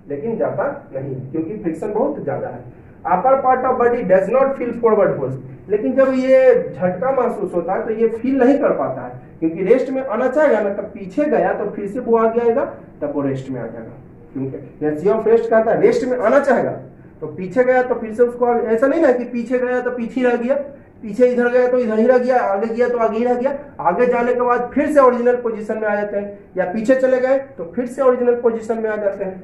लेकिन जाता नहीं क्योंकि फ्रिक्शन बहुत ज्यादा है। Upper part of body does not feel forward force, लेकिन जब ये झटका महसूस होता है तो ये फील नहीं कर पाता है, क्योंकि रेस्ट में आना चाहेगा ना, तब पीछे गया तो फिर से वो आगे आएगा, तब वो रेस्ट में आ जाएगा, क्योंकि इनर्शिया ऑफ रेस्ट कहता है रेस्ट में आना चाहेगा तो पीछे गया तो फिर से उसको, ऐसा नहीं ना कि पीछे गया तो पीछे रह गया, पीछे इधर गया तो इधर ही रह गया, आगे गया तो आगे ही रह गया, आगे जाने के बाद फिर से ओरिजिनल पोजीशन में आ जाते हैं, या पीछे चले गए तो फिर से ओरिजिनल पोजीशन में आ जाते हैं।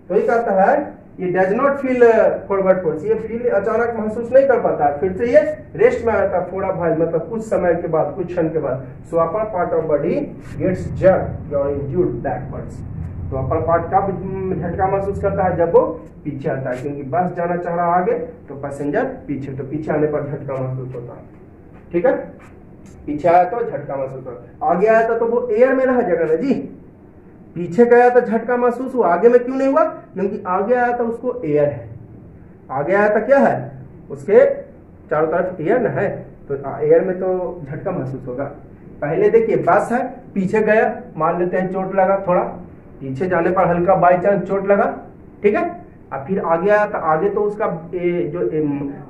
तो ये कहता है ये does not feel forward force, ये फील अचानक महसूस नहीं कर पाता है, फिर से ये रेस्ट में आता है थोड़ा भाई, मतलब कुछ समय के बाद, कुछ क्षण के बाद। So upper part of body gets jerked और इंज्यूर्ड बैकवर्ड्स, तो अपर पार्ट का झटका महसूस करता है जब वो पीछे आता है, क्योंकि बस जाना चाह रहा आगे तो पैसेंजर पीछे, तो पीछे आने पर झटका महसूस होता है, ठीक है। पीछे आया तो झटका महसूस होता, आगे आया था तो वो एयर में रह जाएगा ना जी, पीछे गया तो झटका महसूस हुआ, आगे में क्यों नहीं हुआ, क्योंकि आगे आया था उसको एयर है, आगे आया था क्या है, उसके चारों तरफ एयर न है, तो एयर में तो झटका महसूस होगा। पहले देखिए बस है, पीछे गया, मान लेते हैं चोट लगा, थोड़ा पीछे जाने पर हल्का बाई चांस चोट लगा, ठीक है, अब फिर आगे आया तो आगे तो उसका जो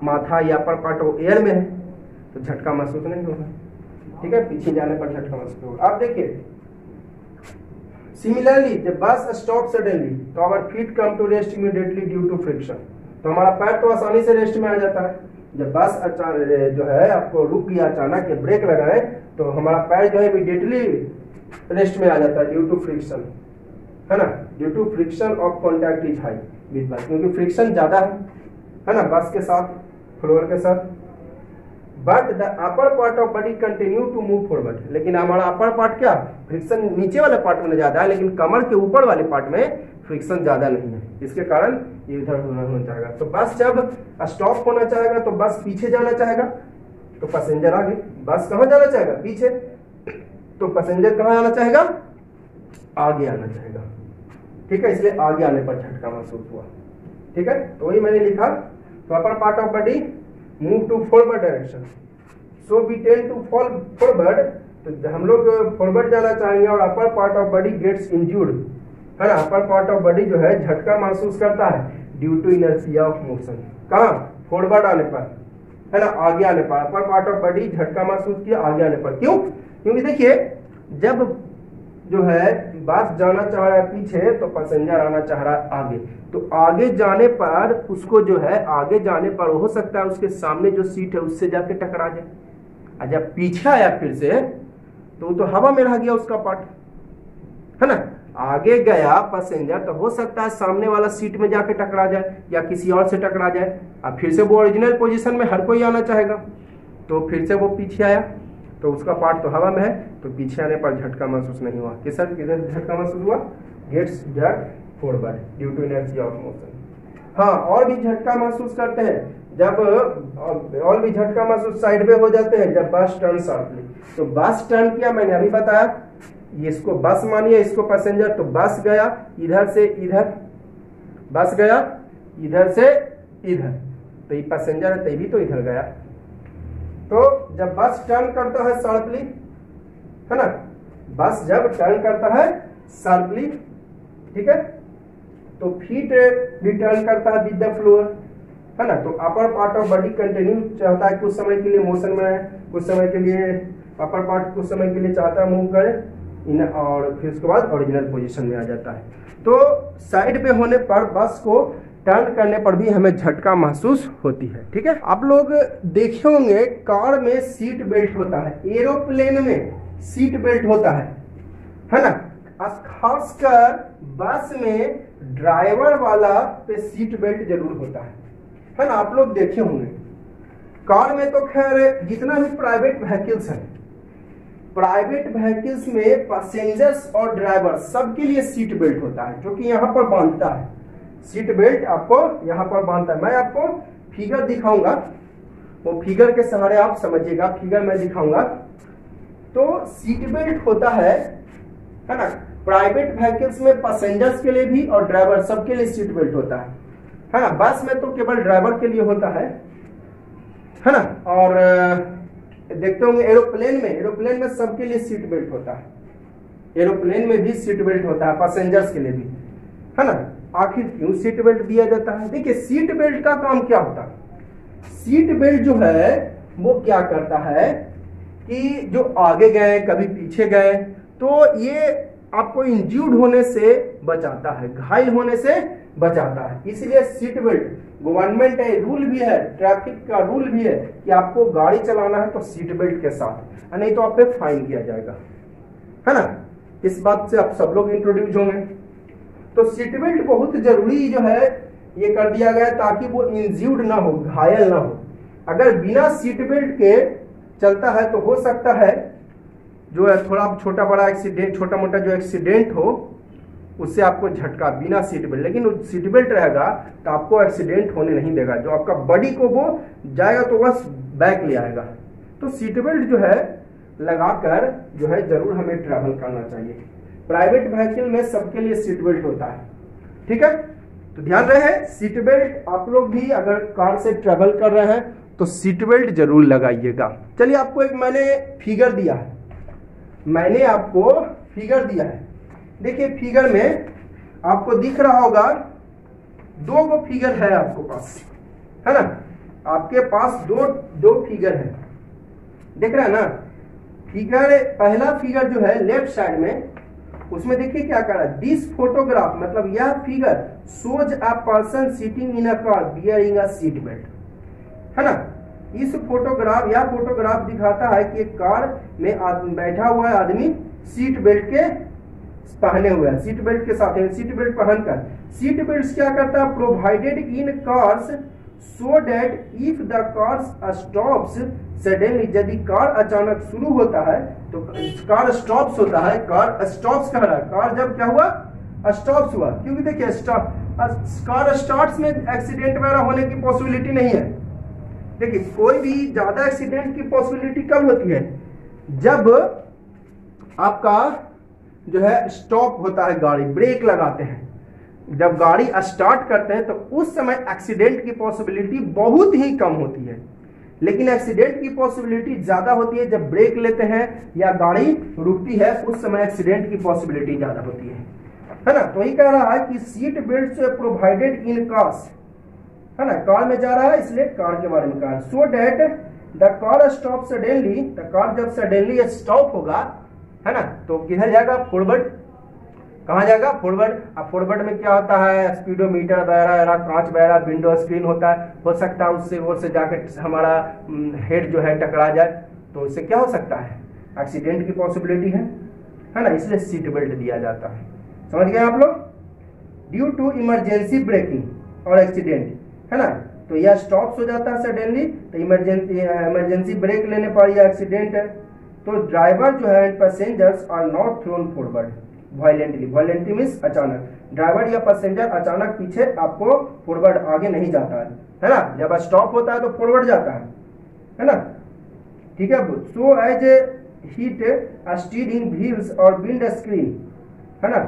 माथा या अपर पार्ट वो एयर में है, तो झटका महसूस नहीं होगा, ठीक है, पीछे जाने पर झटका महसूस होगा। अब देखिए सिमिलरली जब बस स्टॉप सडनली तो our feet come to rest immediately due to friction, तो हमारा पैर तो आसानी से रेस्ट में आ जाता है। जब बस अचानक जो है आपको रुक गया अचानक या ब्रेक लगाए तो हमारा पैर जो है इमीडिएटली रेस्ट में आ जाता है ड्यू टू फ्रिक्शन, है ना, due to friction of contact is high with bus, क्योंकि फ्रिक्शन ज्यादा है ना, बस के साथ, फ्लोर के साथ। But the upper part of body continue to move forward, लेकिन हमारा अपर पार्ट क्या, फ्रिक्शन नीचे वाले पार्ट में ज्यादा है, लेकिन कमर के ऊपर वाले पार्ट में फ्रिक्शन ज्यादा नहीं है, इसके कारण ये इधर होना चाहेगा। तो बस जब स्टॉप होना चाहेगा तो बस पीछे जाना चाहेगा, तो पैसेंजर आगे, बस कहाँ जाना चाहेगा, पीछे, तो पैसेंजर कहाँ आना चाहेगा, आगे आना चाहेगा। ठीक है, इसलिए आगे आने पर झटका महसूस हुआ। ठीक है, तो वही मैंने लिखा, तो upper part of body move to forward direction, so we tend to fall forward, तो हम लोग फॉरवर्ड जाना चाहेंगे और upper part of body gets injured, है ना, अपर पार्ट ऑफ बॉडी जो है झटका महसूस करता है due to inertia of motion, कहाँ, फॉरवर्ड आने पर, है ना, आगे आने पर अपर पार्ट ऑफ बॉडी झटका महसूस किया आगे आने पर। क्यों, क्योंकि देखिए जब जो है बस जाना चाह रहा है पीछे तो पैसेंजर आना चाह रहा है आगे, तो आगे जाने पर उसको जो है, आगे जाने पर हो सकता है उसके सामने जो सीट है उससे जाके टकरा जाए, और जब पीछे आया फिर से तो हवा में रह गया उसका पार्ट, है ना, आगे गया पैसेंजर तो हो सकता है सामने वाला सीट में जाके टकरा जाए या किसी और से टकरा जाए, अब फिर से वो ओरिजिनल पोजीशन में हर कोई आना चाहेगा, तो फिर से वो पीछे आया तो उसका पार्ट तो हवा में है, तो पीछे आने पर झटका महसूस नहीं हुआ। किधर झटका महसूस हुआ, gets jerk forward due to inertia of motion. हाँ, और भी झटका महसूस करते हैं जब, और भी झटका महसूस साइड में हो जाते हैं जब बस टर्न शार्पली, तो बस टर्न किया, मैंने अभी बताया, इसको बस मानिए, इसको पैसेंजर, तो बस गया इधर से इधर, बस गया इधर से इधर, तो ये पैसेंजर है तभी तो इधर गया, तो जब बस टर्न करता है शार्पली, है ना, बस जब टर्न करता है शार्पली, ठीक है, तो फीट भी टर्न करता है विद द फ्लोर, है ना, तो upper part of body continue चाहता है कुछ समय के लिए मोशन में है, कुछ समय के लिए अपर पार्ट कुछ समय के लिए चाहता है मूव करे, और फिर उसके बाद ओरिजिनल पोजीशन में आ जाता है। तो साइड पे होने पर बस को टर्न करने पर भी हमें झटका महसूस होती है। ठीक है, आप लोग देखे होंगे कार में सीट बेल्ट होता है, एरोप्लेन में सीट बेल्ट होता है ना, खासकर बस में ड्राइवर वाला पे सीट बेल्ट जरूर होता है ना, आप लोग देखे होंगे। कार में तो खैर जितना भी प्राइवेट व्हीकल्स है, प्राइवेट व्हीकल्स में पैसेंजर्स और ड्राइवर सबके लिए सीट बेल्ट होता है, जो कि यहाँ पर बांधता है, सीट बेल्ट आपको यहाँ पर बांधता है। मैं आपको फिगर दिखाऊंगा, वो फिगर के सहारे आप समझिएगा, फिगर मैं दिखाऊंगा। तो सीट बेल्ट होता है ना, प्राइवेट व्हीकल्स में पैसेंजर्स के लिए भी और ड्राइवर सबके लिए सीट बेल्ट होता है ना, बस में तो केवल ड्राइवर के लिए होता है ना, और देखते होंगे एरोप्लेन में सबके लिए सीट बेल्ट होता है, एरोप्लेन में भी सीट बेल्ट होता है पैसेंजर्स के लिए भी, है ना। आखिर क्यों सीट बेल्ट दिया जाता है? देखिए सीट बेल्ट का काम क्या होता है, सीट बेल्ट जो है वो क्या करता है कि जो आगे गए कभी पीछे गए तो ये आपको इंज्यूर्ड होने से बचाता है, घायल होने से बचाता है, इसलिए सीट बेल्ट गवर्नमेंट है, रूल भी है, ट्रैफिक का रूल भी है कि आपको गाड़ी चलाना है तो सीट बेल्ट के साथ, नहीं तो आप पे फाइन किया जाएगा, है ना। इस बात से आप सब लोग इंट्रोड्यूस होंगे। तो सीट बेल्ट बहुत जरूरी जो है ये कर दिया गया ताकि वो इंज्यूर्ड ना हो, घायल ना हो। अगर बिना सीट बेल्ट के चलता है तो हो सकता है जो है थोड़ा छोटा बड़ा एक्सीडेंट, छोटा मोटा जो एक्सीडेंट हो उससे आपको झटका, बिना सीट बेल्ट, लेकिन सीट बेल्ट रहेगा तो आपको एक्सीडेंट होने नहीं देगा, जो आपका बॉडी को वो जाएगा तो बस बैक ले आएगा। तो सीट बेल्ट जो है लगाकर जो है जरूर हमें ट्रैवल करना चाहिए। प्राइवेट व्हीकल में सबके लिए सीट बेल्ट होता है, ठीक है। तो ध्यान रहे सीट बेल्ट आप लोग भी अगर कार से ट्रैवल कर रहे हैं तो सीट बेल्ट जरूर लगाइएगा। चलिए आपको एक मैंने फिगर दिया है, मैंने आपको फिगर दिया है, देखिए फिगर में आपको दिख रहा होगा दो गो फिगर है आपको पास, है ना, आपके पास दो फिगर है, देख रहे हैं ना। फिगर पहला फिगर जो है लेफ्ट साइड में उसमें देखिए क्या कर रहा है, दिस फोटोग्राफ मतलब यह figure shows a person sitting in a car bearing a seat belt, है ना। इस फोटोग्राफ, यह फोटोग्राफ दिखाता है कि एक कार में बैठा हुआ है आदमी सीट बेल्ट के पहने हुए है, सीट बेल्ट के साथ सीट बेल्ट पहनकर। सीट बेल्ट क्या करता है, provided in cars so that if the car stops suddenly, यदि कार अचानक शुरू होता है तो कार स्टॉप्स होता है, कार स्टॉप्स कह रहा है, कार जब क्या हुआ स्टॉप्स हुआ, क्योंकि देखिए कार स्टार्ट्स में एक्सीडेंट वगैरह होने की पॉसिबिलिटी नहीं है। देखिए कोई भी ज्यादा एक्सीडेंट की पॉसिबिलिटी कब होती है, जब आपका जो है स्टॉप होता है, गाड़ी ब्रेक लगाते हैं, जब गाड़ी स्टार्ट करते हैं तो उस समय एक्सीडेंट की पॉसिबिलिटी बहुत ही कम होती है। लेकिन एक्सीडेंट की पॉसिबिलिटी ज्यादा होती है जब ब्रेक लेते हैं या गाड़ी रुकती है, उस समय एक्सीडेंट की पॉसिबिलिटी ज्यादा होती है ना। तो ये कह रहा है कि seat belt provided in cars, है ना, कार में जा रहा है इसलिए कार के बारे में कहा, so that the car stop suddenly, the car जब सडनली स्टॉप होगा, है ना, तो किधर जाएगा, फॉरवर्ड, कहाँ जाएगा, फॉरवर्ड। अब फॉरवर्ड में क्या होता है, स्पीडोमीटर वगैरह, कांच वगैरह, विंडो स्क्रीन होता है, हो सकता है उससे वो से जाके हमारा हेड जो है टकरा जाए, तो उससे क्या हो सकता है, एक्सीडेंट की पॉसिबिलिटी है ना, इसलिए सीट बेल्ट दिया जाता है। समझ गए आप लोग। ड्यू टू इमरजेंसी ब्रेकिंग और एक्सीडेंट, है ना, तो यह स्टॉप्स हो जाता है सडनली, तो इमरजेंसी ब्रेक लेने पर यह एक्सीडेंट है, तो ड्राइवर जो है passengers are not thrown forward violently, violently means अचानक, ड्राइवर या पैसेंजर अचानक पीछे आपको फॉरवर्ड आगे नहीं जाता है ना, जब स्टॉप होता है तो फॉरवर्ड जाता है ना, ठीक है। So as a heat steering wheels और विंड स्क्रीन, है ना,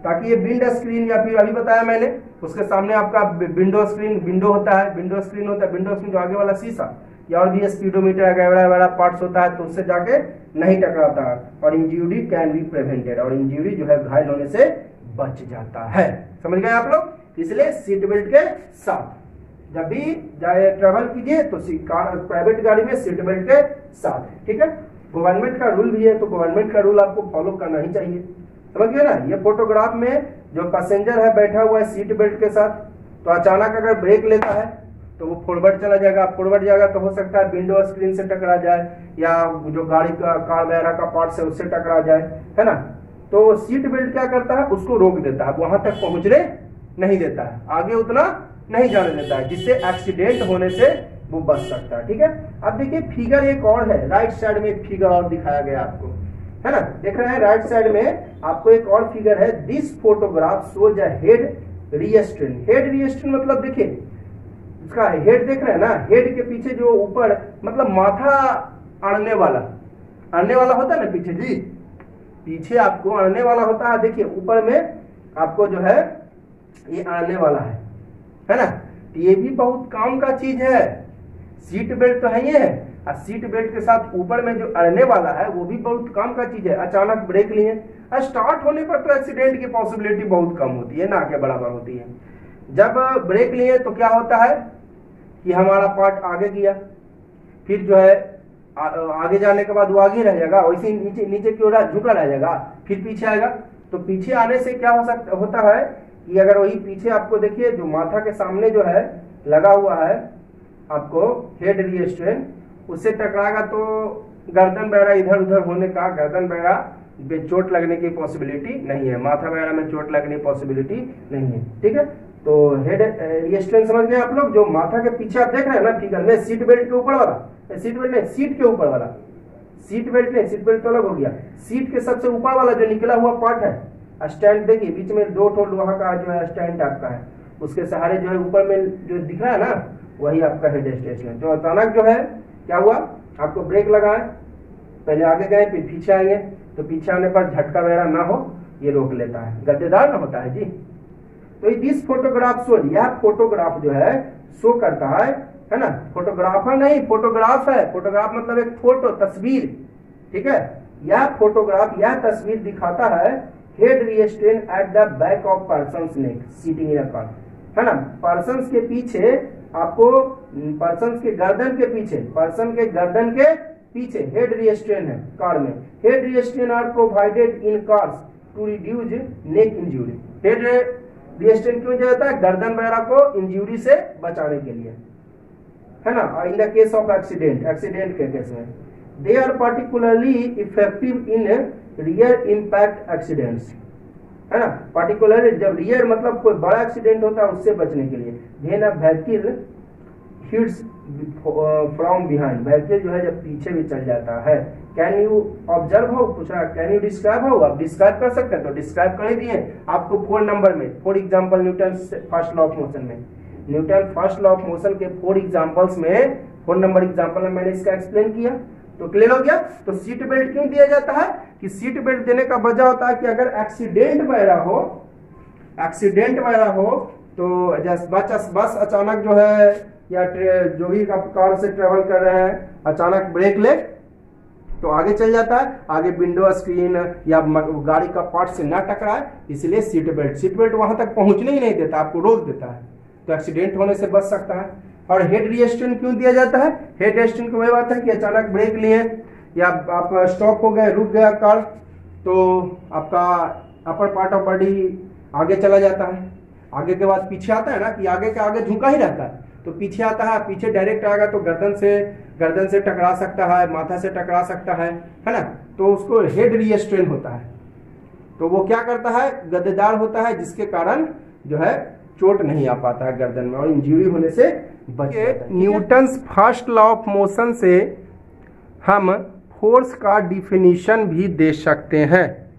ताकि ये विंड स्क्रीन या फिर अभी बताया मैंने उसके सामने आपका विंडो स्क्रीन, विंडो होता है, विंडो स्क्रीन होता है, विंडो स्क्रीन जो आगे वाला शीशा, या और भी स्पीडोमीटर वगैरह पार्ट्स होता है, तो उससे जाके नहीं टकराता है, और इंजरी कैन बी प्रिवेंटेड, और इंजरी जो है घायल होने से बच जाता है। समझ गए आप लोग। इसलिए सीट बेल्ट के साथ जब भी जाए ट्रेवल कीजिए तो कार प्राइवेट गाड़ी में सीट बेल्ट के साथ, ठीक है। गवर्नमेंट का रूल भी है, तो गवर्नमेंट का रूल आपको फॉलो करना ही चाहिए। समझ गए ना। ये फोटोग्राफ में जो पैसेंजर है बैठा हुआ है सीट बेल्ट के साथ, तो अचानक अगर ब्रेक लेता है तो वो फॉरवर्ड चला जाएगा, फॉरवर्ड जाएगा तो हो सकता है विंडो स्क्रीन से टकरा जाए, या जो गाड़ी का कार वगैरह का पार्ट है उससे टकरा जाए, है ना। तो सीट बेल्ट क्या करता है, उसको रोक देता है, वहां तक पहुंचने नहीं देता है, आगे उतना नहीं जाने देता है, जिससे एक्सीडेंट होने से वो बच सकता है, ठीक है। अब देखिए फिगर एक और है, राइट साइड में एक फिगर और दिखाया गया आपको, है ना, देख रहे हैं राइट साइड में आपको एक और फिगर है। This photograph shows a head restraint. Head restraint मतलब देखिए इसका हेड देख रहे हैं ना, हेड के पीछे जो ऊपर मतलब माथा अड़ने वाला होता है ना पीछे, जी पीछे आपको अड़ने वाला होता है, देखिए ऊपर में आपको जो है ये अड़ने वाला है ना। तो ये भी बहुत काम का चीज है, सीट बेल्ट तो है ये है, और सीट बेल्ट के साथ ऊपर में जो अड़ने वाला है वो भी बहुत काम का चीज है। अचानक ब्रेक लिए, स्टार्ट होने पर तो एक्सीडेंट की पॉसिबिलिटी बहुत कम होती है, ना के बराबर होती है। जब ब्रेक लिए तो क्या होता है कि हमारा पार्ट आगे गया, फिर जो है आगे जाने के बाद वो आगे रह जाएगा, वैसे नीचे नीचे की ओर झुका रह जाएगा, फिर पीछे आएगा। तो पीछे आने से क्या होता है कि अगर वही पीछे आपको देखिए जो माथा के सामने जो है लगा हुआ है आपको हेड रिएस्ट्रेन, उससे टकराएगा तो गर्दन वगैरह इधर उधर होने का, गर्दन वगैरह चोट लगने की पॉसिबिलिटी नहीं है, माथा वगैरह में चोट लगने की पॉसिबिलिटी नहीं है, ठीक है। तो हेड रिएस्ट्रेन समझ गए आप लोग, जो माथा के पीछे आप देख रहे हैं ना फिगर में, सीट बेल्ट के ऊपर वाला, सीट बेल्ट नहीं, सीट के ऊपर वाला, सीट बेल्ट नहीं, सीट बेल्ट तो अलग हो गया, सीट के सबसे ऊपर वाला जो निकला हुआ पार्ट है, स्टैंड देखिए बीच में दो ठो लोहा का जो है स्टैंड आपका है, उसके सहारे जो है ऊपर में जो दिख रहा है ना वही आपका हेड स्टेशन। जो अचानक जो है क्या हुआ, आपको ब्रेक लगाए, पहले आगे गए फिर पीछे आएंगे, तो पीछे आने पर झटका वगैरह ना हो ये रोक लेता है, गद्देदार ना होता है जी। तो दिस फोटोग्राफ शो, यह फोटोग्राफ जो है शो करता है ना, फोटोग्राफर नहीं फोटोग्राफ है, फोटोग्राफ मतलब एक फोटो तस्वीर, ठीक है। यह फोटोग्राफ यह तस्वीर दिखाता है head restraint at the back of person's neck sitting in a car, है ना। पर्सन्स के पीछे आपको, पर्सन के गर्दन के पीछे, पर्सन के गर्दन के पीछे हेड रिएस्ट्रेन है कार में। Head restraint are provided in cars to reduce neck injury. Head restraint क्यों जाता है, गर्दन वगैरह को इंजरी से बचाने के लिए, है ना। In the case of accident के केस में they are particularly effective in rear impact accidents, है ना। पार्टिकुलर जब रियर मतलब कोई बड़ा एक्सीडेंट होता है उससे बचने के लिए। When a vehicle hits from behind, vehicle जो है जब पीछे भी चल जाता है। कैन यू ऑब्जर्व हो, पूछ रहा कैन यू डिस्क्राइब हो, आप डिस्क्राइब कर सकते हैं तो डिस्क्राइब कर ही दिए आपको 4 नंबर में। For example Newton first law of motion में, Newton first law of motion के 4 एग्जाम्पल्स में 4 नंबर एग्जाम्पल में मैंने इसका एक्सप्लेन किया, तो क्लियर हो गया। तो सीट बेल्ट क्यों दिया जाता है कि सीट बेल्ट देने का वजह होता है कि अगर एक्सीडेंट वगैरह हो तो बस अचानक जो है या जो भी आप कार से ट्रेवल कर रहे हैं अचानक ब्रेक ले तो आगे चल जाता है, आगे विंडो स्क्रीन या गाड़ी का पार्ट से ना टकराए, इसलिए सीट बेल्ट वहां तक पहुंचने ही नहीं देता, आपको रोक देता है, तो एक्सीडेंट होने से बच सकता है। और हेड रिएस्टेंट क्यों दिया जाता है, हेड रिएस्टेंट की वही बात है कि अचानक ब्रेक लिए या आप स्टॉप हो गए, रुक गया कार, तो आपका अपर पार्ट ऑफ बॉडी आगे चला जाता है, आगे के बाद पीछे आता है ना कि आगे के आगे झुका ही रहता है, तो पीछे आता है, पीछे डायरेक्ट आएगा तो गर्दन से टकरा सकता है, माथा से टकरा सकता है ना, तो उसको हेड रिएस्ट्रेन होता है, तो वो क्या करता है गद्देदार होता है, जिसके कारण जो है चोट नहीं आ पाता है गर्दन में और इंजरी होने से बच जाता है। Newton's first law of motion से हम फोर्स का डिफिनीशन भी दे सकते हैं।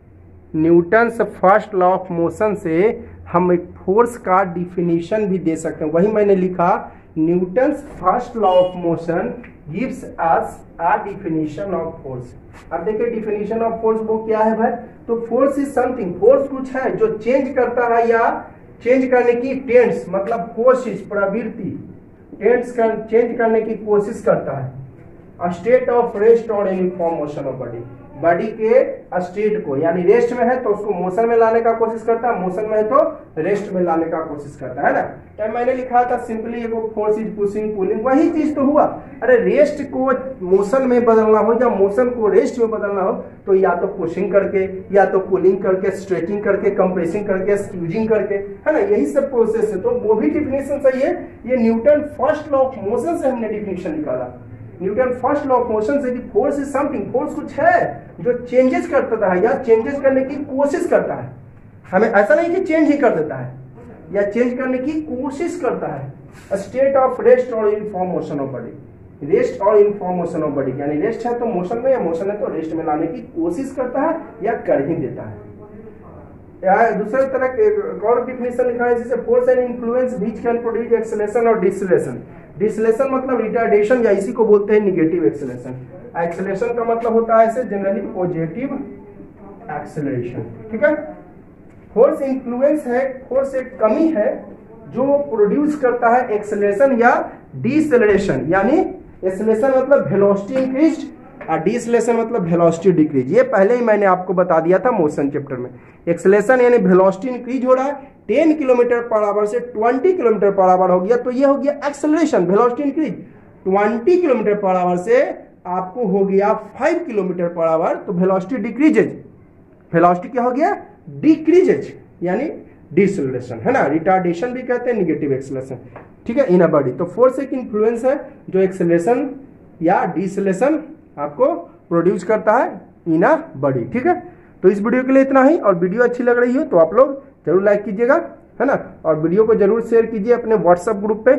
Newton's first law of motion से हम एक फोर्स का डिफिनीशन भी दे सकते हैं, वही मैंने लिखा Newton's first law of motion gives us a definition of force. अब देखिए डिफिनीशन ऑफ फोर्स वो क्या है भाई, तो फोर्स इज समथिंग, फोर्स कुछ है जो चेंज करता है या चेंज करने की टेंड्स मतलब कोशिश, प्रवृत्ति, चेंज करने की कोशिश करता है। अ स्टेट ऑफ रेस्ट और uniform motion of body, body के स्टेट को यानी रेस्ट में है तो उसको मोशन में लाने का कोशिश करता है, मोशन में है तो रेस्ट में लाने का कोशिश करता है ना। तो मैंने लिखा था सिंपली एगो फोर्स इज पुशिंग पुलिंग, वही चीज तो हुआ। अरे रेस्ट को मोशन में बदलना हो या मोशन को रेस्ट में बदलना हो तो या तो पुशिंग करके या तो पुलिंग करके, स्ट्रेचिंग करके, कंप्रेसिंग करके, स्क्यूजिंग करके, है ना, यही सब प्रोसेस है। तो वो भी डिफिनेशन सही है, ये Newton first law of motion से हमने डिफिनेशन निकाला। Newton first law of motion से कि फोर्स इज समथिंग, फोर्स कुछ है जो चेंजेस करता है या चेंजेस करने की कोशिश करता है, हमें ऐसा नहीं कि चेंज ही कर देता है या चेंज करने की कोशिश करता है। स्टेट ऑफ रेस्ट और uniform motion of body, rest और यूनिफॉर्म मोशन ऑफ बॉडी यानी रेस्ट है तो मोशन में या मोशन है तो रेस्ट में लाने की कोशिश करता है या कर ही देता है। दूसरे तरह एक और डिफिनेशन लिखा है जैसे force and influence which can produce acceleration और डिसलेशन। डिसलेशन मतलब रिटार्डेशन या इसी को बोलते हैं निगेटिव एक्सेलरेशन। एक्सेलरेशन का मतलब होता है जनरली पॉजिटिव एक्सेलरेशन, ठीक है। फोर्स इन्फ्लुएंस है, फोर्स एक कमी है जो प्रोड्यूस करता है एक्सेलरेशन या डिसेलरेशन, यानी एक्सेलरेशन मतलब वेलोसिटी इंक्रीज और डिसेलेशन मतलब वेलोसिटी डिक्रीज। ये पहले ही मैंने आपको बता दिया था मोशन चैप्टर में। एक्सेलरेशन यानी वेलोसिटी इंक्रीज हो रहा है, 10 किलोमीटर पर आवर से 20 किलोमीटर पर आवर हो गया तो ये हो गया acceleration, velocity increase. 20 kilometre per hour से आपको हो गया 5 किलोमीटर पर आवर तो वेलोसिटी डिक्रीजेज, वेलोसिटी क्या हो गया डिक्रीजेज यानी डिसेलरेशन, है ना। रिटार्डेशन भी कहते हैं निगेटिव एक्सेलरेशन, ठीक है, इन अ बॉडी। तो फोर्स एक इन्फ्लुएंस है जो एक्सेलरेशन या डिसेलरेशन आपको प्रोड्यूस करता है इन अ बॉडी, ठीक है। तो इस वीडियो के लिए इतना ही, और वीडियो अच्छी लग रही हो तो आप लोग जरूर लाइक कीजिएगा, है ना, और वीडियो को जरूर शेयर कीजिए अपने व्हाट्सएप ग्रुप पे।